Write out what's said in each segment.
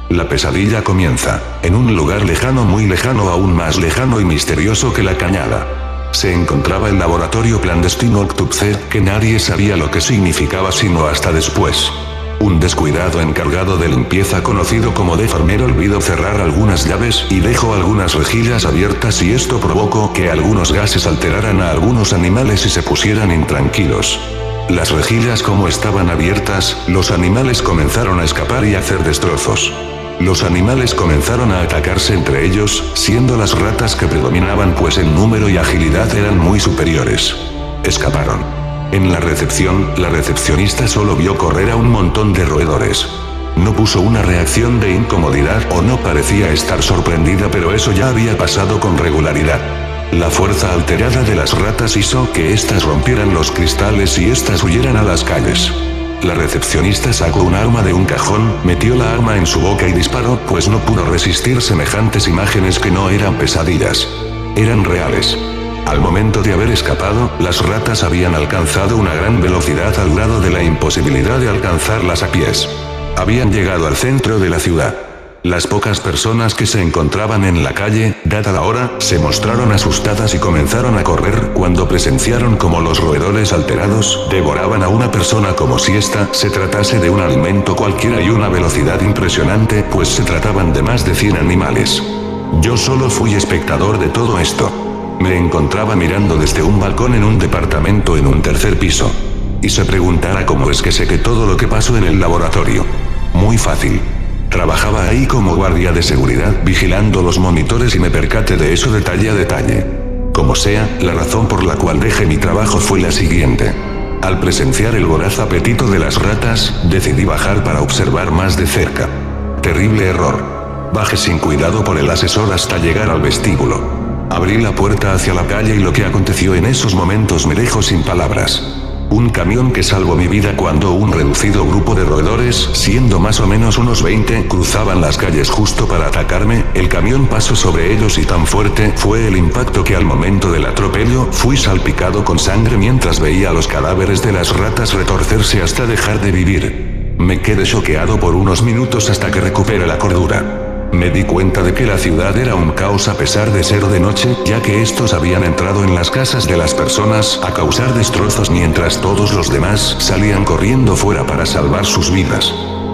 La pesadilla comienza, en un lugar lejano, muy lejano, aún más lejano y misterioso que la cañada. Se encontraba el laboratorio clandestino Octupce, que nadie sabía lo que significaba sino hasta después. Un descuidado encargado de limpieza conocido como deformero olvidó cerrar algunas llaves y dejó algunas rejillas abiertas, y esto provocó que algunos gases alteraran a algunos animales y se pusieran intranquilos. Las rejillas, como estaban abiertas, los animales comenzaron a escapar y a hacer destrozos. Los animales comenzaron a atacarse entre ellos, siendo las ratas que predominaban, pues en número y agilidad eran muy superiores. Escaparon. En la recepción, la recepcionista solo vio correr a un montón de roedores. No puso una reacción de incomodidad o no parecía estar sorprendida, pero eso ya había pasado con regularidad. La fuerza alterada de las ratas hizo que éstas rompieran los cristales y éstas huyeran a las calles. La recepcionista sacó un arma de un cajón, metió la arma en su boca y disparó, pues no pudo resistir semejantes imágenes que no eran pesadillas. Eran reales. Al momento de haber escapado, las ratas habían alcanzado una gran velocidad al grado de la imposibilidad de alcanzarlas a pies. Habían llegado al centro de la ciudad. Las pocas personas que se encontraban en la calle, dada la hora, se mostraron asustadas y comenzaron a correr cuando presenciaron como los roedores alterados devoraban a una persona como si ésta se tratase de un alimento cualquiera, y una velocidad impresionante, pues se trataban de más de 100 animales. Yo solo fui espectador de todo esto. Me encontraba mirando desde un balcón en un departamento en un tercer piso. Y se preguntara cómo es que sé que todo lo que pasó en el laboratorio. Muy fácil. Trabajaba ahí como guardia de seguridad, vigilando los monitores, y me percaté de eso detalle a detalle. Como sea, la razón por la cual dejé mi trabajo fue la siguiente. Al presenciar el voraz apetito de las ratas, decidí bajar para observar más de cerca. Terrible error. Bajé sin cuidado por el ascensor hasta llegar al vestíbulo. Abrí la puerta hacia la calle y lo que aconteció en esos momentos me dejó sin palabras. Un camión que salvó mi vida cuando un reducido grupo de roedores, siendo más o menos unos 20, cruzaban las calles justo para atacarme. El camión pasó sobre ellos y tan fuerte fue el impacto que al momento del atropello fui salpicado con sangre mientras veía los cadáveres de las ratas retorcerse hasta dejar de vivir. Me quedé choqueado por unos minutos hasta que recuperé la cordura. Me di cuenta de que la ciudad era un caos a pesar de ser de noche, ya que estos habían entrado en las casas de las personas a causar destrozos mientras todos los demás salían corriendo fuera para salvar sus vidas.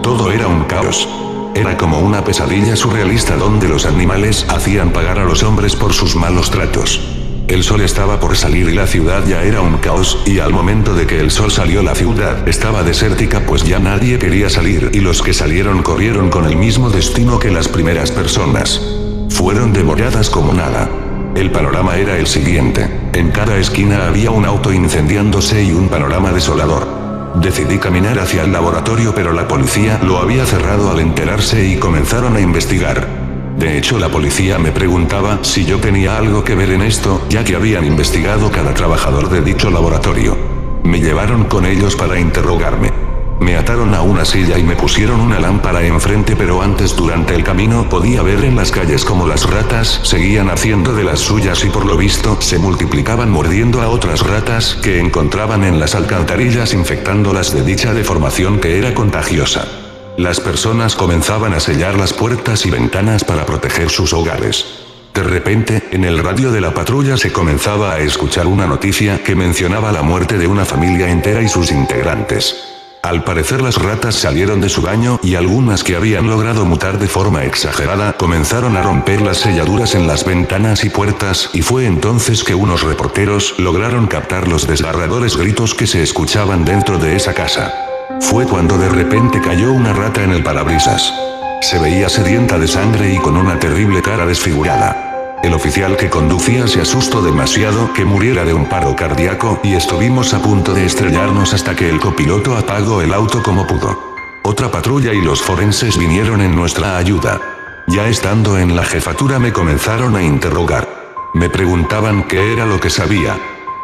Todo era un caos. Era como una pesadilla surrealista donde los animales hacían pagar a los hombres por sus malos tratos. El sol estaba por salir y la ciudad ya era un caos, y al momento de que el sol salió la ciudad estaba desértica, pues ya nadie quería salir, y los que salieron corrieron con el mismo destino que las primeras personas. Fueron devoradas como nada. El panorama era el siguiente. En cada esquina había un auto incendiándose y un panorama desolador. Decidí caminar hacia el laboratorio, pero la policía lo había cerrado al enterarse y comenzaron a investigar. De hecho, la policía me preguntaba si yo tenía algo que ver en esto, ya que habían investigado cada trabajador de dicho laboratorio. Me llevaron con ellos para interrogarme. Me ataron a una silla y me pusieron una lámpara enfrente, pero antes, durante el camino, podía ver en las calles como las ratas seguían haciendo de las suyas y por lo visto se multiplicaban mordiendo a otras ratas que encontraban en las alcantarillas, infectándolas de dicha deformación que era contagiosa. Las personas comenzaban a sellar las puertas y ventanas para proteger sus hogares. De repente, en el radio de la patrulla se comenzaba a escuchar una noticia que mencionaba la muerte de una familia entera y sus integrantes. Al parecer las ratas salieron de su baño y algunas que habían logrado mutar de forma exagerada comenzaron a romper las selladuras en las ventanas y puertas, y fue entonces que unos reporteros lograron captar los desgarradores gritos que se escuchaban dentro de esa casa. Fue cuando de repente cayó una rata en el parabrisas. Se veía sedienta de sangre y con una terrible cara desfigurada. El oficial que conducía se asustó demasiado que muriera de un paro cardíaco y estuvimos a punto de estrellarnos hasta que el copiloto apagó el auto como pudo. Otra patrulla y los forenses vinieron en nuestra ayuda. Ya estando en la jefatura me comenzaron a interrogar. Me preguntaban qué era lo que sabía.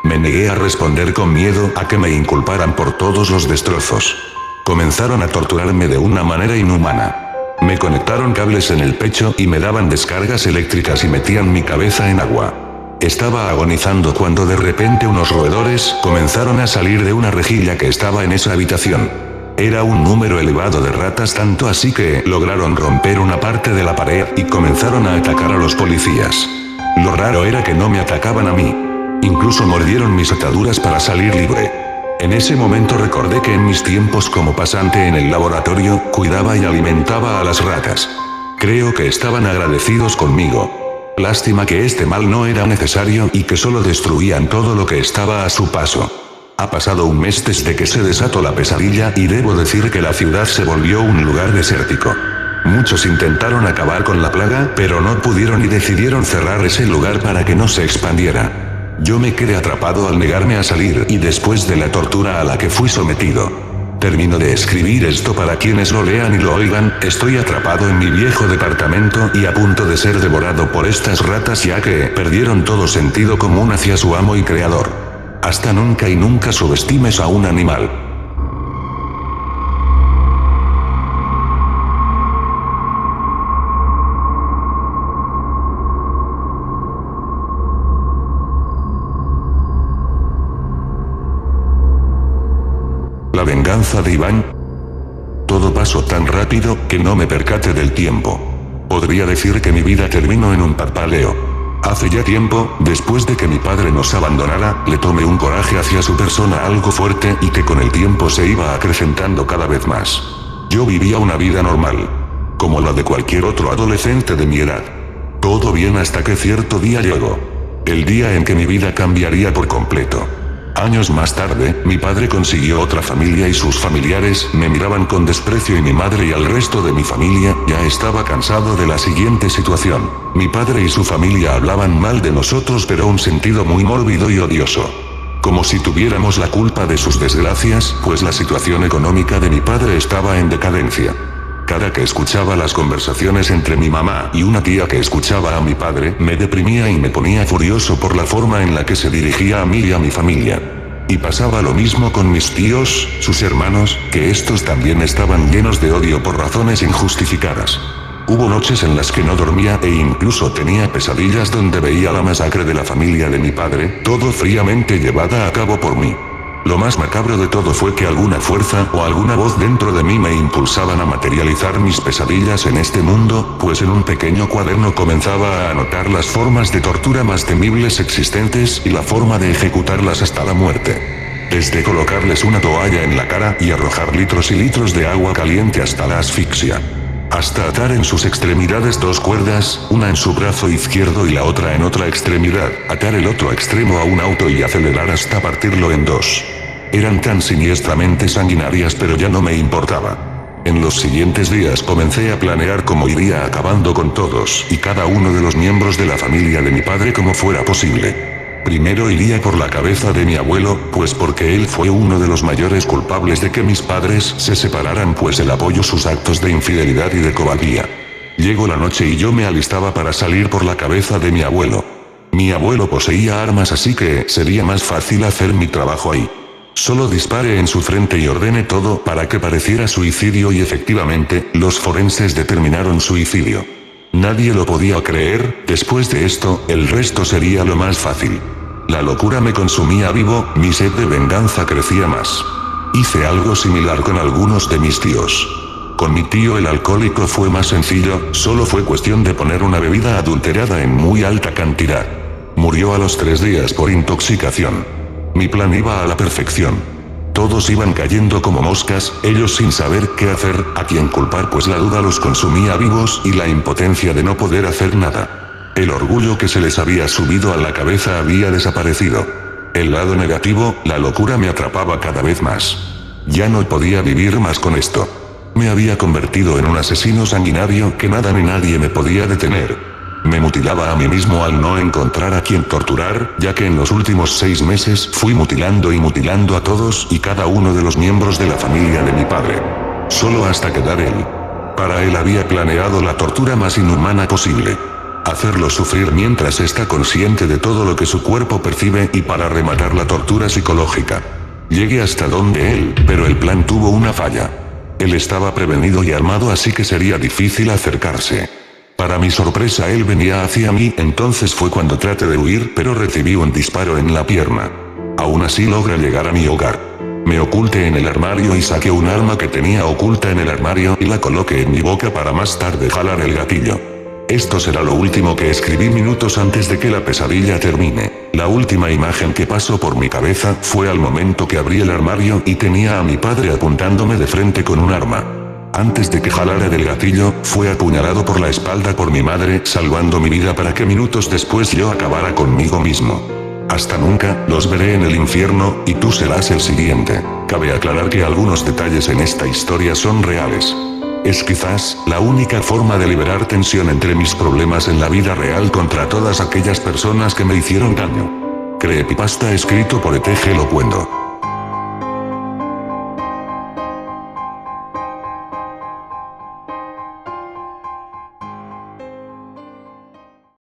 Me negué a responder con miedo a que me inculparan por todos los destrozos. Comenzaron a torturarme de una manera inhumana. Me conectaron cables en el pecho y me daban descargas eléctricas y metían mi cabeza en agua. Estaba agonizando cuando de repente unos roedores comenzaron a salir de una rejilla que estaba en esa habitación. Era un número elevado de ratas, tanto así que lograron romper una parte de la pared y comenzaron a atacar a los policías. Lo raro era que no me atacaban a mí. Incluso mordieron mis ataduras para salir libre. En ese momento recordé que en mis tiempos como pasante en el laboratorio, cuidaba y alimentaba a las ratas. Creo que estaban agradecidos conmigo. Lástima que este mal no era necesario y que solo destruían todo lo que estaba a su paso. Ha pasado un mes desde que se desató la pesadilla y debo decir que la ciudad se volvió un lugar desértico. Muchos intentaron acabar con la plaga, pero no pudieron y decidieron cerrar ese lugar para que no se expandiera. Yo me quedé atrapado al negarme a salir y después de la tortura a la que fui sometido. Termino de escribir esto para quienes lo lean y lo oigan, estoy atrapado en mi viejo departamento y a punto de ser devorado por estas ratas ya que perdieron todo sentido común hacia su amo y creador. Hasta nunca y nunca subestimes a un animal. La venganza de Iván. Todo pasó tan rápido que no me percaté del tiempo. Podría decir que mi vida terminó en un parpaleo. Hace ya tiempo, después de que mi padre nos abandonara, le tomé un coraje hacia su persona algo fuerte y que con el tiempo se iba acrecentando cada vez más. Yo vivía una vida normal, como la de cualquier otro adolescente de mi edad. Todo bien hasta que cierto día llegó. El día en que mi vida cambiaría por completo. Años más tarde, mi padre consiguió otra familia y sus familiares me miraban con desprecio y mi madre y al resto de mi familia ya estaba cansado de la siguiente situación. Mi padre y su familia hablaban mal de nosotros pero un sentido muy mórbido y odioso. Como si tuviéramos la culpa de sus desgracias, pues la situación económica de mi padre estaba en decadencia. Cada que escuchaba las conversaciones entre mi mamá y una tía que escuchaba a mi padre, me deprimía y me ponía furioso por la forma en la que se dirigía a mí y a mi familia. Y pasaba lo mismo con mis tíos, sus hermanos, que estos también estaban llenos de odio por razones injustificadas. Hubo noches en las que no dormía e incluso tenía pesadillas donde veía la masacre de la familia de mi padre, todo fríamente llevada a cabo por mí. Lo más macabro de todo fue que alguna fuerza o alguna voz dentro de mí me impulsaban a materializar mis pesadillas en este mundo, pues en un pequeño cuaderno comenzaba a anotar las formas de tortura más temibles existentes y la forma de ejecutarlas hasta la muerte. Desde colocarles una toalla en la cara y arrojar litros y litros de agua caliente hasta la asfixia. Hasta atar en sus extremidades dos cuerdas, una en su brazo izquierdo y la otra en otra extremidad, atar el otro extremo a un auto y acelerar hasta partirlo en dos. Eran tan siniestramente sanguinarias pero ya no me importaba. En los siguientes días comencé a planear cómo iría acabando con todos y cada uno de los miembros de la familia de mi padre como fuera posible. Primero iría por la cabeza de mi abuelo, pues porque él fue uno de los mayores culpables de que mis padres se separaran, pues él apoyó sus actos de infidelidad y de cobardía. Llegó la noche y yo me alistaba para salir por la cabeza de mi abuelo. Mi abuelo poseía armas así que sería más fácil hacer mi trabajo ahí. Solo disparé en su frente y ordené todo para que pareciera suicidio y efectivamente, los forenses determinaron suicidio. Nadie lo podía creer, después de esto, el resto sería lo más fácil. La locura me consumía vivo, mi sed de venganza crecía más. Hice algo similar con algunos de mis tíos. Con mi tío el alcohólico fue más sencillo, solo fue cuestión de poner una bebida adulterada en muy alta cantidad. Murió a los 3 días por intoxicación. Mi plan iba a la perfección. Todos iban cayendo como moscas, ellos sin saber qué hacer, a quién culpar pues la duda los consumía vivos y la impotencia de no poder hacer nada. El orgullo que se les había subido a la cabeza había desaparecido. El lado negativo, la locura me atrapaba cada vez más. Ya no podía vivir más con esto. Me había convertido en un asesino sanguinario que nada ni nadie me podía detener. Me mutilaba a mí mismo al no encontrar a quien torturar, ya que en los últimos 6 meses fui mutilando y mutilando a todos y cada uno de los miembros de la familia de mi padre. Solo hasta quedar él. Para él había planeado la tortura más inhumana posible. Hacerlo sufrir mientras está consciente de todo lo que su cuerpo percibe y para rematar la tortura psicológica. Llegué hasta donde él, pero el plan tuvo una falla. Él estaba prevenido y armado así que sería difícil acercarse. Para mi sorpresa él venía hacia mí, entonces fue cuando traté de huir pero recibí un disparo en la pierna. Aún así logra llegar a mi hogar. Me oculté en el armario y saqué un arma que tenía oculta en el armario y la coloqué en mi boca para más tarde jalar el gatillo. Esto será lo último que escribí minutos antes de que la pesadilla termine. La última imagen que pasó por mi cabeza fue al momento que abrí el armario y tenía a mi padre apuntándome de frente con un arma. Antes de que jalara del gatillo, fue apuñalado por la espalda por mi madre, salvando mi vida para que minutos después yo acabara conmigo mismo. Hasta nunca, los veré en el infierno, y tú serás el siguiente. Cabe aclarar que algunos detalles en esta historia son reales. Es quizás la única forma de liberar tensión entre mis problemas en la vida real contra todas aquellas personas que me hicieron daño. Creepypasta escrito por ETG Locuendo.